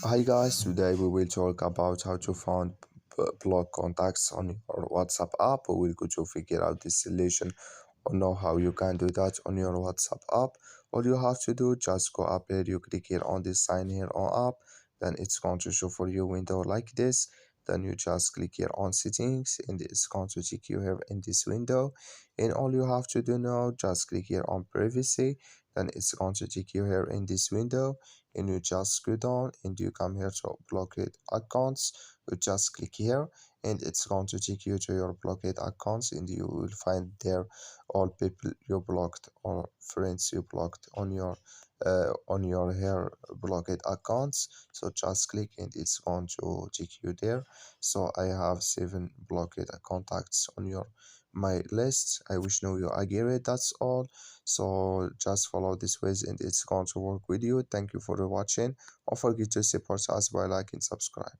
Hi guys, today we will talk about how to find block contacts on your WhatsApp app. We will go to figure out this solution or know how you can do that on your WhatsApp app. All you have to do, just go up here, you click here on this sign here on app, then it's going to show for you window like this. Then you just click here on settings and it's going to take you here in this window. And all you have to do now, just click here on privacy, then it's going to take you here in this window and you just go down and you come here to blockade accounts. You just click here and it's going to take you to your blockade accounts, and you will find there all people you blocked or friends you blocked on your here blockade accounts. So just click and it's going to take you there. So I have 7 blockade contacts on your my list. I wish know you agree. That's all. So just follow this ways and it's going to work with you. Thank you for watching. Don't forget to support us by liking, subscribe.